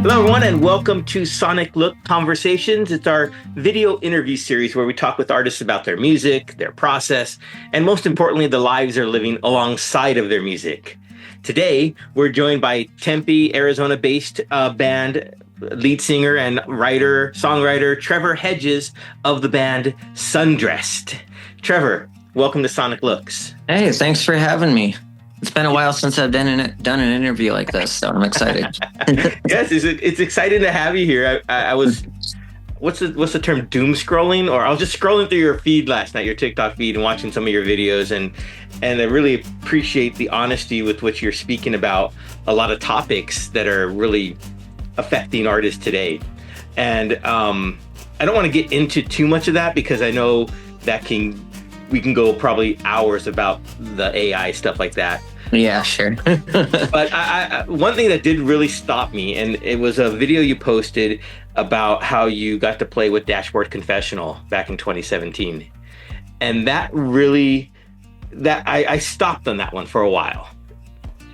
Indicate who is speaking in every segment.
Speaker 1: Hello, everyone, and welcome to SONIQLOOX Conversations. It's our video interview series where we talk with artists about their music, their process, and most importantly, the lives they're living alongside of their music. Today, we're joined by Tempe, Arizona-based band lead singer and songwriter Trevor Hedges of the band Sundressed. Trevor, welcome to SONIQLOOX.
Speaker 2: Hey, thanks for having me. It's been a while since I've done an interview like this, so I'm excited.
Speaker 1: Yes, it's exciting to have you here. I was, what's the term, doom scrolling? Or I was just scrolling through your feed last night, your TikTok feed, and watching some of your videos, and I really appreciate the honesty with which you're speaking about a lot of topics that are really affecting artists today. And I don't want to get into too much of that because I know that we can go probably hours about the AI stuff like that.
Speaker 2: Yeah, sure.
Speaker 1: But I one thing that did really stop me, and it was a video you posted about how you got to play with Dashboard Confessional back in 2017. And that really, I stopped on that one for a while.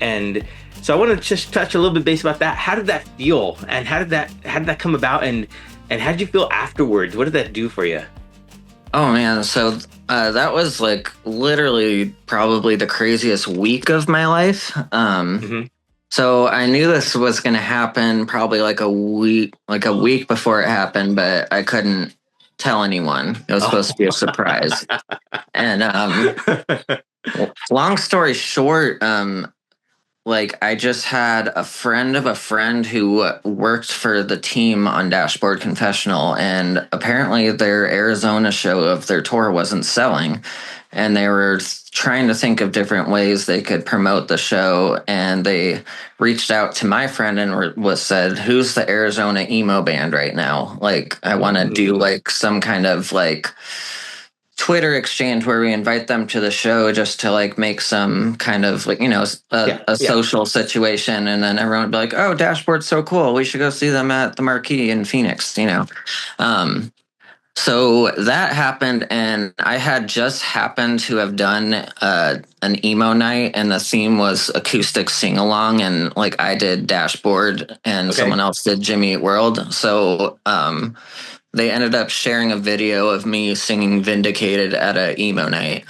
Speaker 1: And so I want to just touch a little bit base about that. How did that feel? And how did that come about? And how did you feel afterwards? What did that do for you?
Speaker 2: Oh man, so that was like literally probably the craziest week of my life. So I knew this was going to happen probably like a week before it happened, but I couldn't tell anyone. It was supposed to be a surprise. And long story short, like I just had a friend of a friend who worked for the team on Dashboard Confessional, and apparently their Arizona show of their tour wasn't selling, and they were trying to think of different ways they could promote the show, and they reached out to my friend and said, who's the Arizona emo band right now? Like, I want to do like some kind of like Twitter exchange where we invite them to the show just to like make some kind of like, a social situation. And then everyone would be like, oh, Dashboard's so cool. We should go see them at the Marquee in Phoenix, So that happened, and I had just happened to have done an emo night, and the theme was acoustic sing-along, and like I did Dashboard and someone else did Jimmy Eat World. So they ended up sharing a video of me singing Vindicated at a emo night.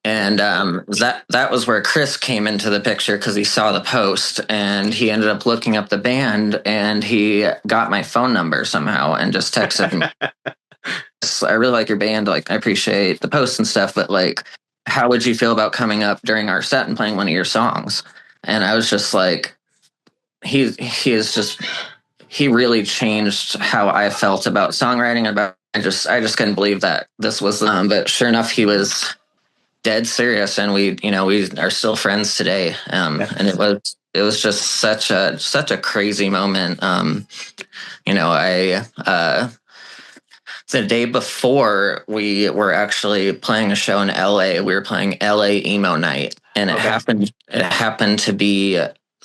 Speaker 2: And that was where Chris came into the picture because he saw the post, and he ended up looking up the band, and he got my phone number somehow and just texted me. I really like your band. Like, I appreciate the posts and stuff, but like, how would you feel about coming up during our set and playing one of your songs? And I was just like, he really changed how I felt about songwriting. I just couldn't believe that this was them. But sure enough, he was dead serious, and we are still friends today. And it was just such a crazy moment. The day before we were actually playing a show in LA, we were playing LA emo night, and it happened to be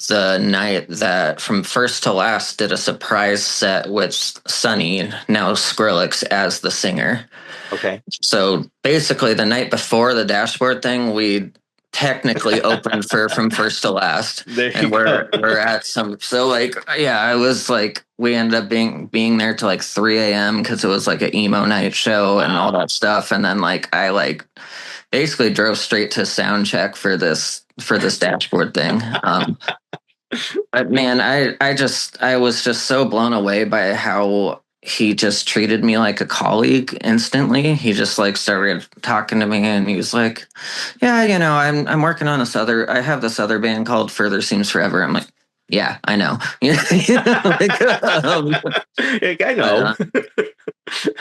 Speaker 2: the night that from first to last did a surprise set with Sonny, now SONIQLOOX, as the singer. Okay. So basically the night before the Dashboard thing, we technically opened for from first to last. And we're at some, so like, yeah, I was like, we ended up being there till like 3 a.m. because it was like an emo night show and all that stuff. And then like, I like basically drove straight to sound check for this Dashboard thing. But man, I was just so blown away by how he just treated me like a colleague instantly. He just like started talking to me, and he was like, yeah, I'm working on I have this other band called Further Seems Forever. I'm like, yeah, I know.
Speaker 1: I know.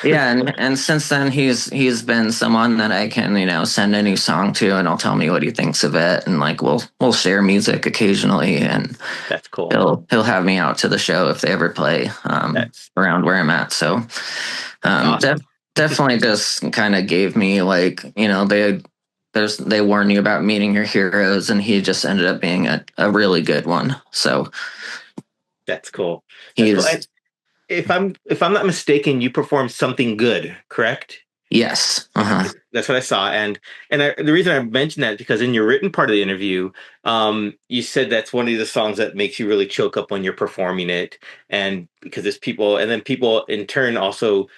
Speaker 2: Yeah, and since then he's been someone that I can send a new song to, and he'll tell me what he thinks of it, and like we'll share music occasionally, and
Speaker 1: that's cool.
Speaker 2: He'll have me out to the show if they ever play around where I'm at. So awesome. Definitely just kind of gave me like they warn you about meeting your heroes, and he just ended up being a really good one. So
Speaker 1: that's cool. If I'm not mistaken, you performed Something Good, correct?
Speaker 2: Yes. Uh-huh.
Speaker 1: That's what I saw, the reason I mentioned that is because in your written part of the interview, you said that's one of the songs that makes you really choke up when you're performing it, and because there's people, and then people in turn also,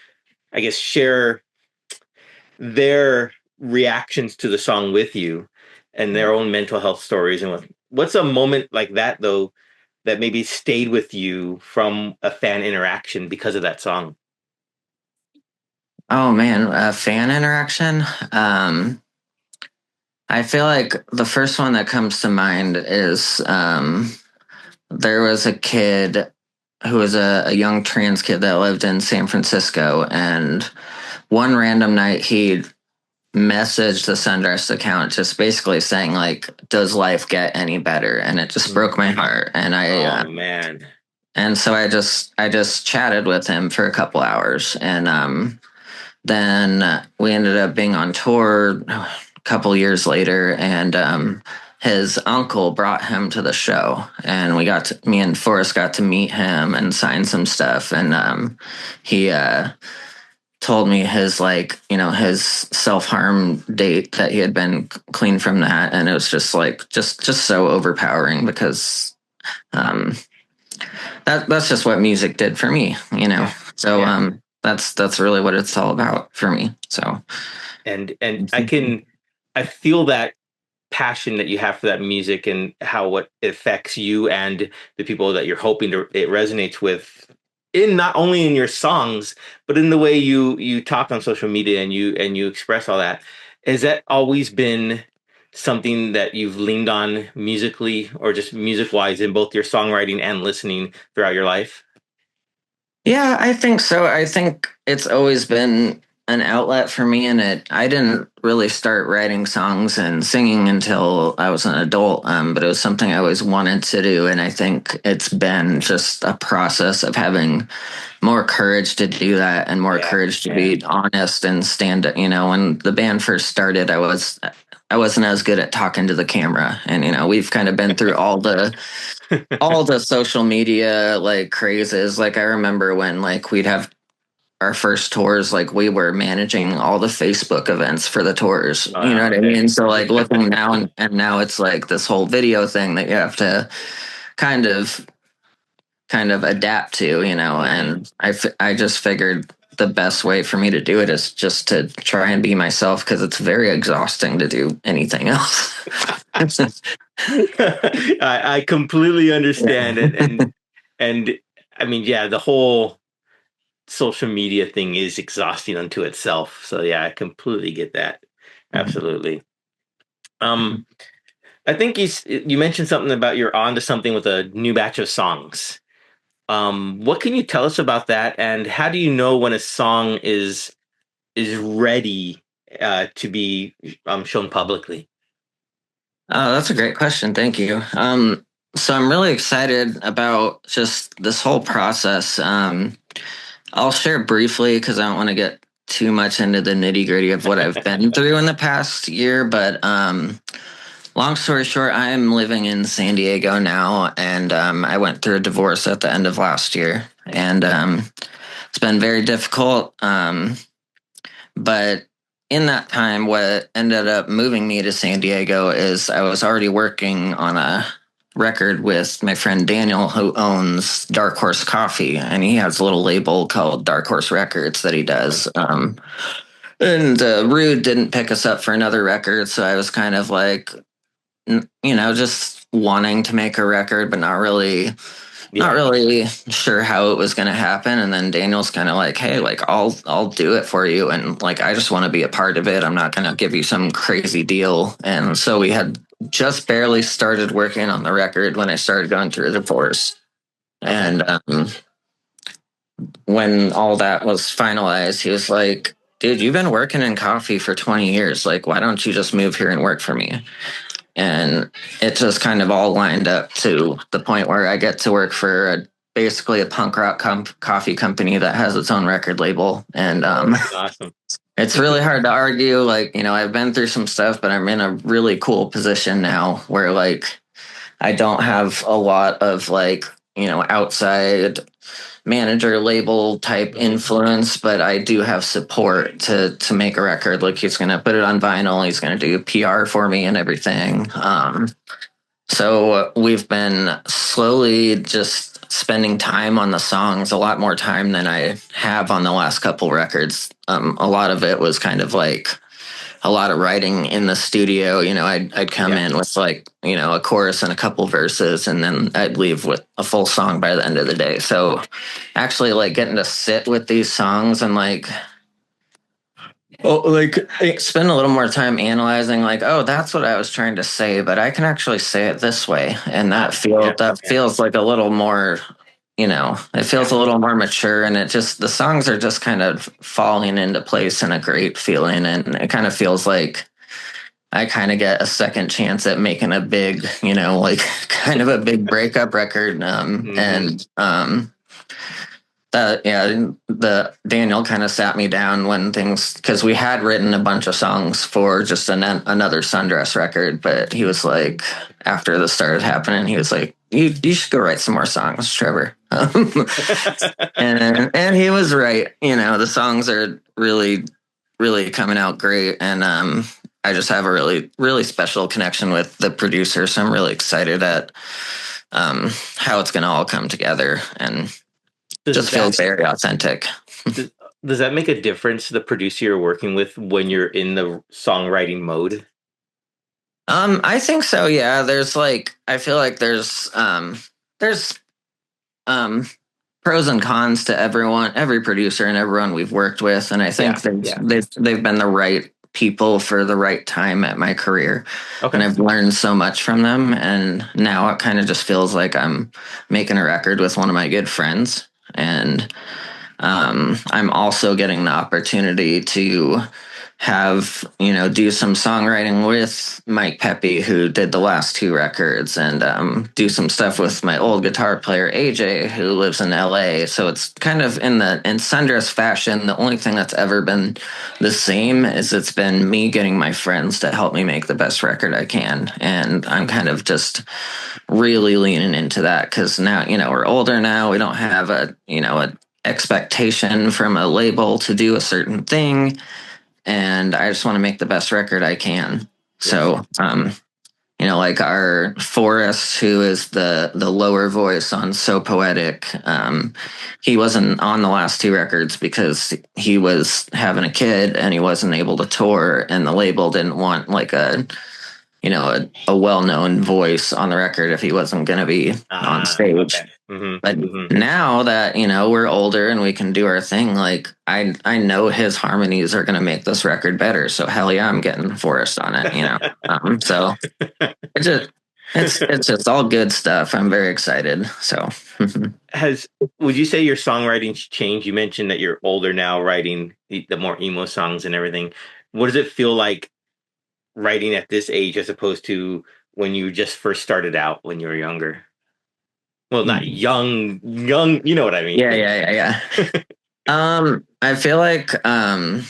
Speaker 1: I guess, share their reactions to the song with you, and their own mental health stories. And what's a moment like that though that maybe stayed with you from a fan interaction because of that song?
Speaker 2: Oh man, fan interaction. I feel like the first one that comes to mind is there was a kid who was a young trans kid that lived in San Francisco, and one random night he messaged the Sundressed account just basically saying like, "Does life get any better?" And it just broke my heart. And
Speaker 1: Oh man.
Speaker 2: and so I just chatted with him for a couple hours, and then we ended up being on tour a couple years later, and his uncle brought him to the show, and me and Forrest got to meet him and sign some stuff, and he told me his his self-harm date, that he had been clean from that, and it was just like just so overpowering, because um that's just what music did for me, you know. So that's really what it's all about for me. So
Speaker 1: And I feel that passion that you have for that music, and how what it affects you and the people that you're hoping to it resonates with, in not only in your songs but in the way you talk on social media, and you express all that. Has that always been something that you've leaned on musically, or just music wise, in both your songwriting and listening throughout your life?
Speaker 2: yeah, I think so. I think it's always been an outlet for me, and I didn't really start writing songs and singing until I was an adult. But it was something I always wanted to do, and I think it's been just a process of having more courage to do that, and more courage to be honest and stand. You know, when the band first started, I wasn't as good at talking to the camera, and we've kind of been through all the social media like crazes. Like I remember when like we'd have our first tours, like we were managing all the Facebook events for the tours. You know what I mean? So like looking now, and now it's like this whole video thing that you have to kind of adapt to, and I just figured the best way for me to do it is just to try and be myself, because it's very exhausting to do anything else.
Speaker 1: I completely understand it, and I mean, yeah, the whole social media thing is exhausting unto itself. So yeah, I completely get that. Absolutely. Um, I think you mentioned something about you're on to something with a new batch of songs. What can you tell us about that, and how do you know when a song is ready to be shown publicly?
Speaker 2: That's a great question. Thank you. So I'm really excited about just this whole process. I'll share briefly, because I don't want to get too much into the nitty gritty of what I've been through in the past year. But long story short, I'm living in San Diego now, and I went through a divorce at the end of last year, and it's been very difficult. But in that time, what ended up moving me to San Diego is I was already working on a record with my friend Daniel, who owns Dark Horse Coffee, and he has a little label called Dark Horse Records that he does. And Rude didn't pick us up for another record, so I was kind of like, just wanting to make a record, but not really sure how it was going to happen. And then Daniel's kind of like, "Hey, like I'll do it for you, and like I just want to be a part of it. I'm not going to give you some crazy deal." And so we had just barely started working on the record when I started going through a divorce. And when all that was finalized, he was like, "Dude, you've been working in coffee for 20 years. Like, why don't you just move here and work for me?" And it just kind of all lined up to the point where I get to work for basically a punk rock coffee company that has its own record label. And
Speaker 1: Awesome.
Speaker 2: It's really hard to argue. Like, I've been through some stuff, but I'm in a really cool position now where like I don't have a lot of like, outside manager label type influence, but I do have support to make a record. Like he's going to put it on vinyl. He's going to do PR for me and everything. So we've been slowly just spending time on the songs, a lot more time than I have on the last couple records. A lot of it was kind of like a lot of writing in the studio. You know, I'd come in with like, you know, a chorus and a couple verses, and then I'd leave with a full song by the end of the day. So actually like getting to sit with these songs and like spend a little more time analyzing like, oh, that's what I was trying to say, but I can actually say it this way. And that feels like a little more, you know, it feels a little more mature, and it just, the songs are just kind of falling into place in a great feeling. And it kind of feels like I kind of get a second chance at making a big, you know, like kind of a big breakup record. The Daniel kind of sat me down when things, because we had written a bunch of songs for just another Sundressed record, but he was like, after this started happening, he was like, you should go write some more songs, Trevor. And he was right. You know, the songs are really, really coming out great, and I just have a really, really special connection with the producer, so I'm really excited at how it's going to all come together, and just feels very authentic.
Speaker 1: Does that make a difference, the producer you're working with, when you're in the songwriting mode?
Speaker 2: I think so. Yeah. There's like, I feel like there's pros and cons to every producer and everyone we've worked with. And I think they've been the right people for the right time at my career. Okay. And I've learned so much from them. And now it kind of just feels like I'm making a record with one of my good friends. And I'm also getting the opportunity to have, you know, do some songwriting with Mike Pepe, who did the last two records, and do some stuff with my old guitar player AJ, who lives in LA. So it's kind of in Sundressed fashion. The only thing that's ever been the same is it's been me getting my friends to help me make the best record I can. And I'm kind of just really leaning into that, because now, you know, we're older now. We don't have a expectation from a label to do a certain thing, and I just want to make the best record I can. So you know, like our Forrest, who is the lower voice on So Poetic, he wasn't on the last two records because he was having a kid and he wasn't able to tour, and the label didn't want like a well-known voice on the record if he wasn't going to be on stage. Okay. Mm-hmm. But now that, you know, we're older and we can do our thing, like I know his harmonies are going to make this record better. So hell yeah, I'm getting Forrest on it, you know. So it's just all good stuff. I'm very excited. So
Speaker 1: would you say your songwriting's changed? You mentioned that you're older now, writing the more emo songs and everything. What does it feel like writing at this age as opposed to when you just first started out when you were younger? Well, not young, you know what I mean?
Speaker 2: Yeah. I feel like, I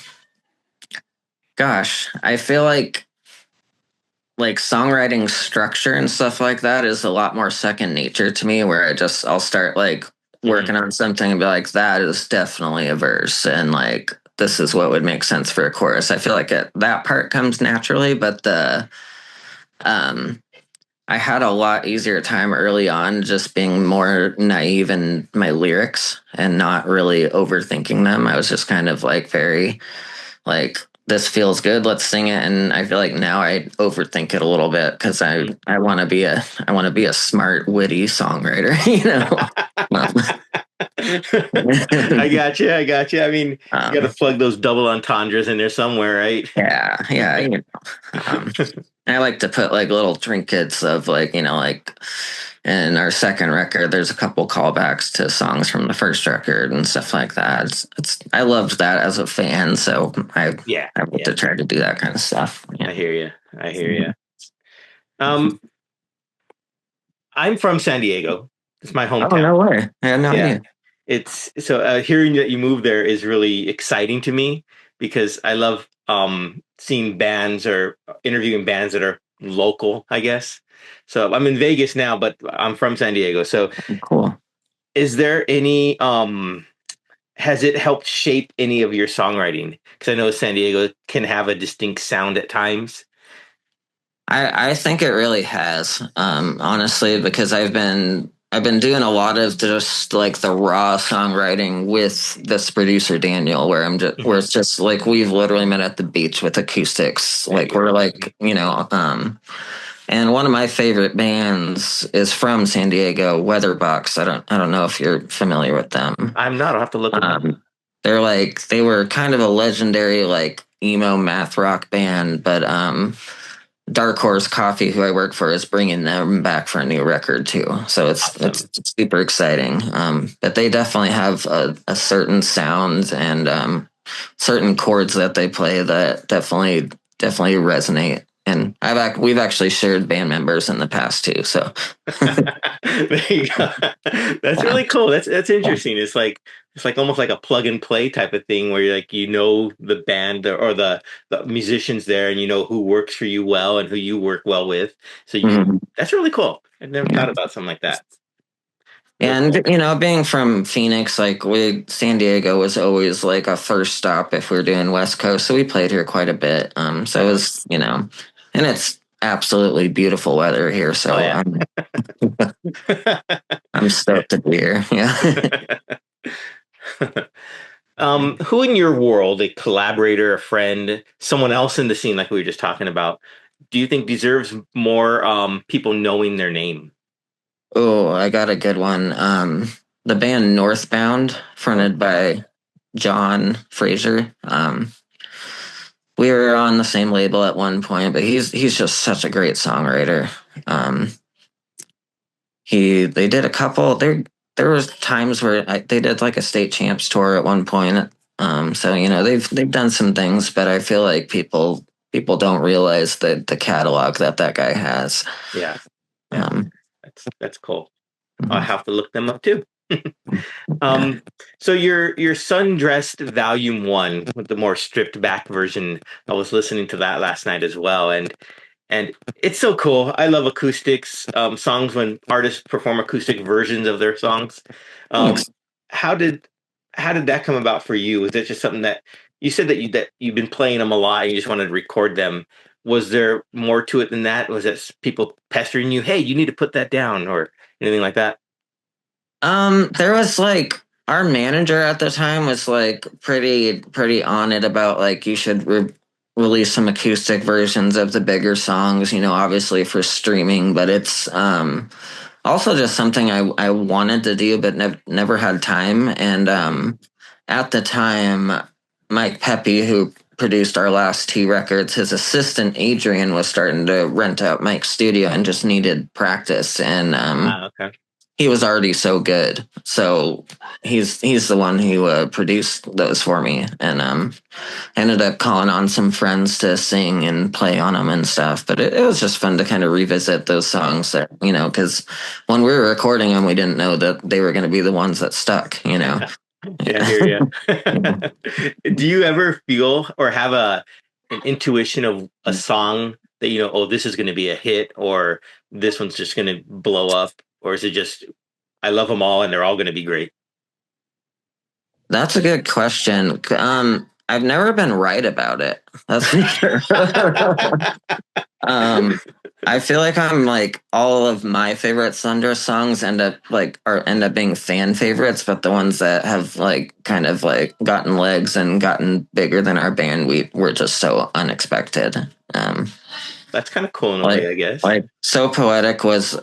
Speaker 2: feel like songwriting structure and stuff like that is a lot more second nature to me, where I'll start like working on something and be like, that is definitely a verse, and like, this is what would make sense for a chorus. I feel like that part comes naturally, but I had a lot easier time early on just being more naive in my lyrics and not really overthinking them. I was just kind of like very like, this feels good, let's sing it. And I feel like now I overthink it a little bit, because I want to be a smart, witty songwriter, you know.
Speaker 1: I got you. I mean, you got to plug those double entendres in there somewhere, right?
Speaker 2: Yeah. You know. I like to put like little trinkets of like, you know, like in our second record, there's a couple callbacks to songs from the first record and stuff like that. I loved that as a fan, so I want to try to do that kind of stuff.
Speaker 1: Yeah. I hear you. I'm from San Diego. It's my hometown.
Speaker 2: Oh, no way! I had no idea.
Speaker 1: It's so hearing that you moved there is really exciting to me, because I love seeing bands or interviewing bands that are local, I guess. So I'm in Vegas now, but I'm from San Diego. So
Speaker 2: cool.
Speaker 1: is there any has it helped shape any of your songwriting? Because I know San Diego can have a distinct sound at times.
Speaker 2: I think it really has, honestly, because I've been doing a lot of just like the raw songwriting with this producer Daniel, where where it's just like we've literally met at the beach with acoustics, like we're like and one of my favorite bands is from San Diego, Weatherbox. I don't know if you're familiar with them.
Speaker 1: I'm not. I'll have to look them up.
Speaker 2: They were kind of a legendary like emo math rock band, but Dark Horse Coffee, who I work for, is bringing them back for a new record too. So it's super exciting. But they definitely have a certain sound and certain chords that they play that definitely resonate. And we've actually shared band members in the past too. So
Speaker 1: there you go. That's really cool. That's interesting. It's like almost like a plug and play type of thing where you're like, the band or the musicians there, and you know who works for you well and who you work well with. So that's really cool. I've never thought about something like that.
Speaker 2: And being from Phoenix, like San Diego was always like a first stop if we are doing West Coast. So we played here quite a bit. So it was, and it's absolutely beautiful weather here. So I'm stoked to be here. Yeah.
Speaker 1: Who in your world, a collaborator, a friend, someone else in the scene, like we were just talking about, do you think deserves more people knowing their name?
Speaker 2: Oh, I got a good one. The band Northbound, fronted by John Fraser. We were on the same label at one point, but he's just such a great songwriter. They did a couple. There was times where they did like a state champs tour at one point. So they've done some things, but I feel like people don't realize the catalog that guy has.
Speaker 1: Yeah. That's cool. I'll have to look them up too. So your Sundressed Volume 1 with the more stripped back version, I was listening to that last night as well, and it's so cool. I love acoustics, songs when artists perform acoustic versions of their songs. How did that come about for you? Was that just something that you said that you've been playing them a lot and you just wanted to record them? Was there more to it than that? Was it people pestering you, hey, you need to put that down, or anything like that?
Speaker 2: There was like our manager at the time was like pretty on it about like you should release some acoustic versions of the bigger songs, obviously for streaming, but it's also just something I wanted to do but never had time. And at the time, Mike Pepe, who produced our last 2 records, his assistant Adrian was starting to rent out Mike's studio and just needed practice. And
Speaker 1: okay.
Speaker 2: He was already so good, so he's the one who produced those for me, and ended up calling on some friends to sing and play on them and stuff. But it was just fun to kind of revisit those songs that because when we were recording them, we didn't know that they were going to be the ones that stuck.
Speaker 1: Yeah, I hear you. Do you ever feel or have an intuition of a song that oh, this is going to be a hit, or this one's just going to blow up? Or is it just, I love them all and they're all going to be great?
Speaker 2: That's a good question. I've never been right about it. That's for sure. I feel like I'm like all of my favorite Sundressed songs end up being fan favorites, but the ones that have like kind of like gotten legs and gotten bigger than our band, were just so unexpected.
Speaker 1: That's kind of cool in a way, I guess.
Speaker 2: Like So Poetic was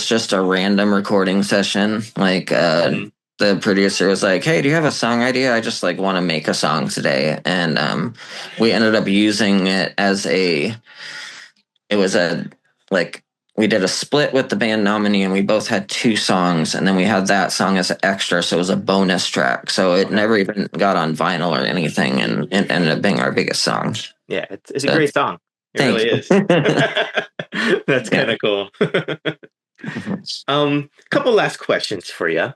Speaker 2: just a random recording session. Like the producer was like, hey, do you have a song idea? I just like want to make a song today. And we ended up using it as we did a split with the band nominee, and we both had 2 songs, and then we had that song as an extra, so it was a bonus track. So it never even got on vinyl or anything, and it ended up being our biggest song.
Speaker 1: Yeah, it's a great song. It really is. That's kind of cool. Couple last questions for you.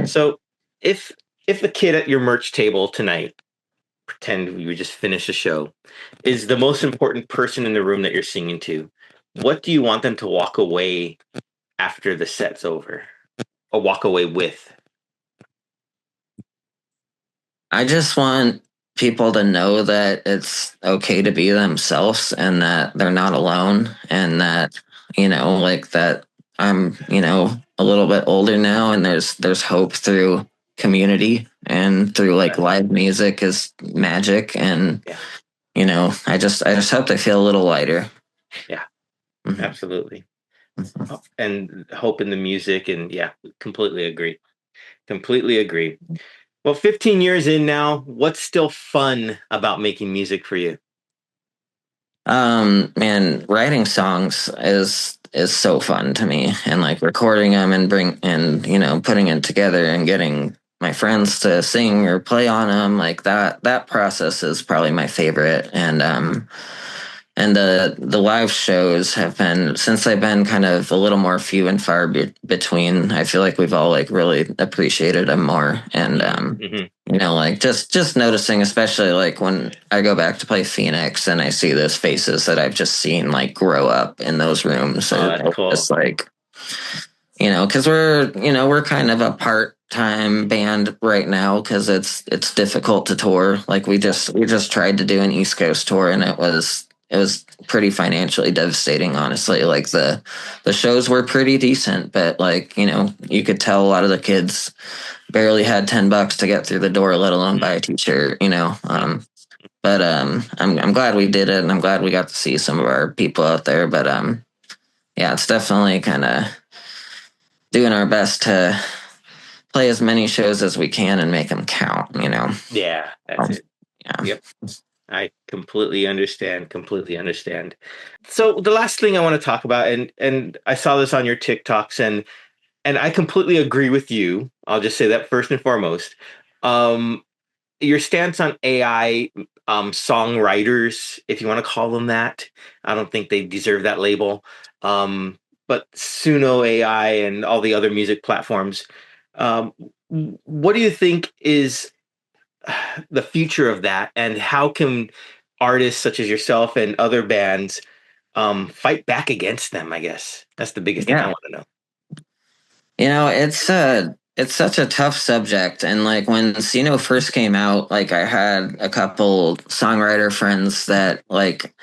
Speaker 1: So if the kid at your merch table tonight, pretend we just finished the show, is the most important person in the room that you're singing to, what do you want them to walk away after the set's over, or walk away with?
Speaker 2: I just want people to know that it's okay to be themselves and that they're not alone and that, like that I'm, a little bit older now and there's hope through community and through like live music is magic and I just hope they feel a little lighter.
Speaker 1: Yeah,
Speaker 2: Mhm.
Speaker 1: absolutely. And hope in the music, and yeah, completely agree. Completely agree. Well, 15 years in now, what's still fun about making music for you?
Speaker 2: Man, writing songs is so fun to me, and like recording them and putting it together and getting my friends to sing or play on them, like that process is probably my favorite. And the live shows have been, since they've been kind of a little more few and far between, I feel like we've all like really appreciated them more. And like just noticing, especially like when I go back to play Phoenix and I see those faces that I've just seen like grow up in those rooms.
Speaker 1: Oh, that's cool.
Speaker 2: It's like, because we're kind of a part-time band right now because it's difficult to tour. Like we just tried to do an East Coast tour and it was pretty financially devastating, honestly. Like the shows were pretty decent, but like, you could tell a lot of the kids barely had $10 to get through the door, let alone buy a t-shirt. But I'm glad we did it and I'm glad we got to see some of our people out there. But yeah, it's definitely kind of doing our best to play as many shows as we can and make them count.
Speaker 1: Yeah, that's it.
Speaker 2: Yeah.
Speaker 1: Yep. I completely understand. Completely understand. So the last thing I want to talk about, and I saw this on your TikToks, and I completely agree with you. I'll just say that first and foremost. Um, your stance on AI songwriters, if you want to call them that, I don't think they deserve that label. But Suno AI and all the other music platforms. Um, what do you think is the future of that, and how can artists such as yourself and other bands fight back against them? I guess that's the biggest thing I want to know.
Speaker 2: It's such a tough subject, and like when Sino first came out, like I had a couple songwriter friends that like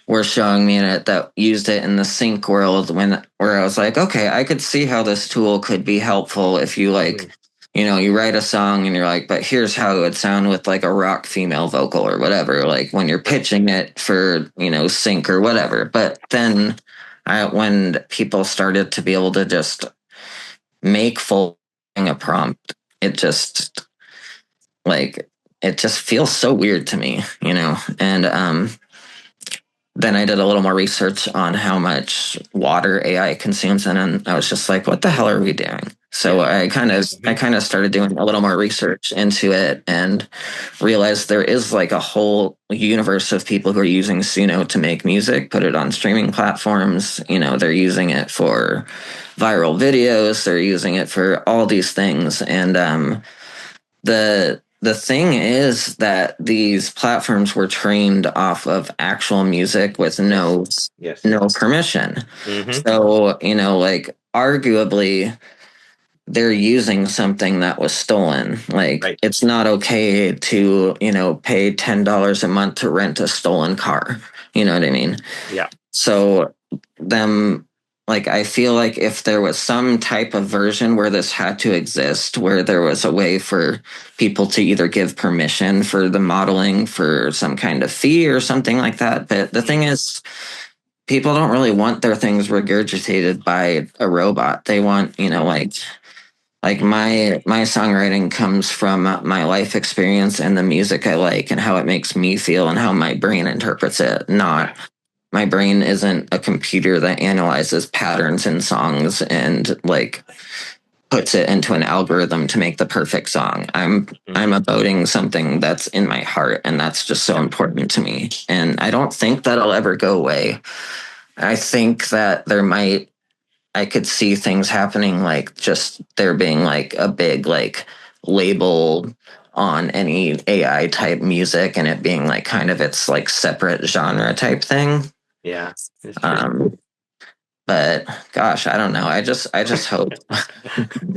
Speaker 2: were showing me it that used it in the sync world where I was like, okay, I could see how this tool could be helpful if you like, you write a song and you're like, but here's how it would sound with like a rock female vocal or whatever, like when you're pitching it for, sync or whatever. But then when people started to be able to just make full a prompt, it just like it just feels so weird to me, and then I did a little more research on how much water AI consumes, and I was just like, what the hell are we doing? So I kind of started doing a little more research into it and realized there is like a whole universe of people who are using Suno to make music, put it on streaming platforms. They're using it for viral videos. They're using it for all these things. And the thing is that these platforms were trained off of actual music with no permission. So, like arguably they're using something that was stolen. Like it's not okay to, pay $10 a month to rent a stolen car. You know what I mean?
Speaker 1: Yeah.
Speaker 2: So like I feel like if there was some type of version where this had to exist, where there was a way for people to either give permission for the modeling for some kind of fee or something like that. But the thing is, people don't really want their things regurgitated by a robot. They want, like my songwriting comes from my life experience and the music I like and how it makes me feel and how my brain interprets it. Not my brain isn't a computer that analyzes patterns in songs and like puts it into an algorithm to make the perfect song. I'm emoting something that's in my heart, and that's just so important to me. And I don't think that'll ever go away. I think that I could see things happening like just there being like a big like label on any AI type music and it being like kind of its like separate genre type thing.
Speaker 1: Yeah.
Speaker 2: But gosh, I don't know. I just hope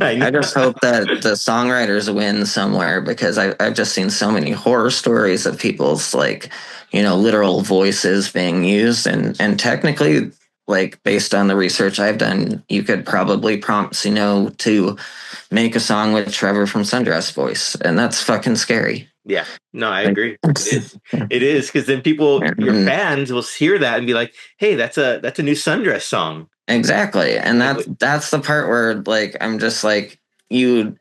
Speaker 2: I just hope that the songwriters win somewhere, because I've just seen so many horror stories of people's like, literal voices being used, and technically, like, based on the research I've done, you could probably prompt Suno to make a song with Trevor from Sundressed voice, and that's fucking scary.
Speaker 1: Yeah, no, I agree. It is, because then people, your fans, will hear that and be like, "Hey, that's a new Sundressed song."
Speaker 2: Exactly, and that's the part where, like, I'm just like, you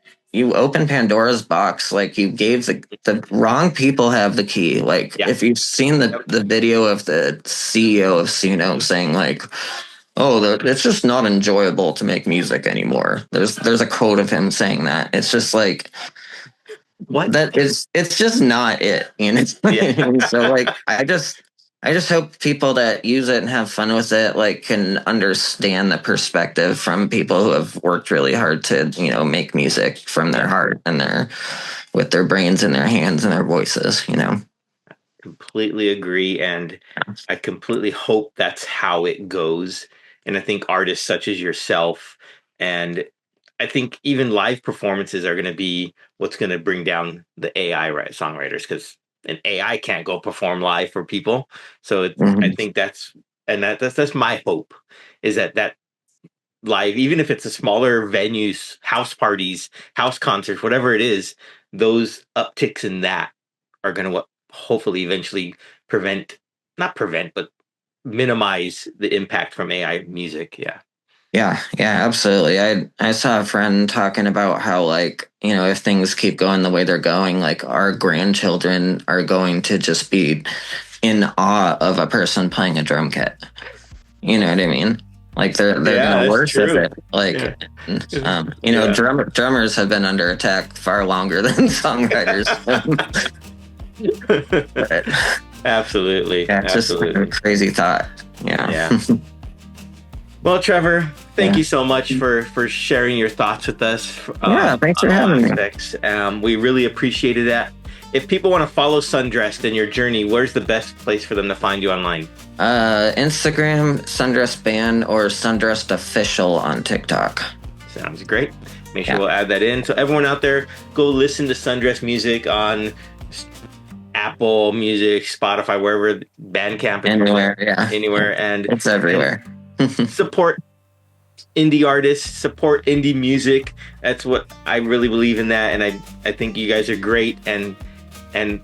Speaker 2: open Pandora's box. Like, you gave the wrong people have the key. Like, if you've seen the video of the CEO of Suno saying like, "Oh, it's just not enjoyable to make music anymore." There's a quote of him saying that. It's just like, what? It's just not it, So like, I just hope people that use it and have fun with it, like, can understand the perspective from people who have worked really hard to, make music from their heart and with their brains and their hands and their voices,
Speaker 1: Completely agree, and I completely hope that's how it goes. And I think artists such as yourself, and I think even live performances, are going to be what's going to bring down the AI songwriters, because an AI can't go perform live for people. So I think that's my hope, is that live, even if it's a smaller venues, house parties, house concerts, whatever it is, those upticks in that are going to hopefully eventually but minimize the impact from AI music.
Speaker 2: Yeah, absolutely. I saw a friend talking about how, like, if things keep going the way they're going, like, our grandchildren are going to just be in awe of a person playing a drum kit. You know what I mean? Like, they're gonna worship it. Like, drummers have been under attack far longer than songwriters.
Speaker 1: Absolutely.
Speaker 2: Yeah, just a crazy thought. Yeah.
Speaker 1: Well, Trevor, thank you so much for sharing your thoughts with us.
Speaker 2: Thanks for having me.
Speaker 1: We really appreciated that. If people want to follow Sundressed and your journey, where's the best place for them to find you online?
Speaker 2: Instagram, Sundressed Band, or Sundressed Official on TikTok.
Speaker 1: Sounds great. Make sure we'll add that in. So everyone out there, go listen to Sundressed music on Apple Music, Spotify, wherever, Bandcamp, anywhere, and
Speaker 2: it's everywhere.
Speaker 1: Support indie artists, support indie music. That's what I really believe in that, and I think you guys are great, and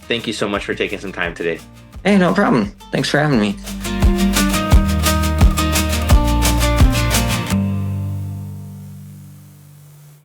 Speaker 1: thank you so much for taking some time today.
Speaker 2: Hey, no problem. Thanks for having me.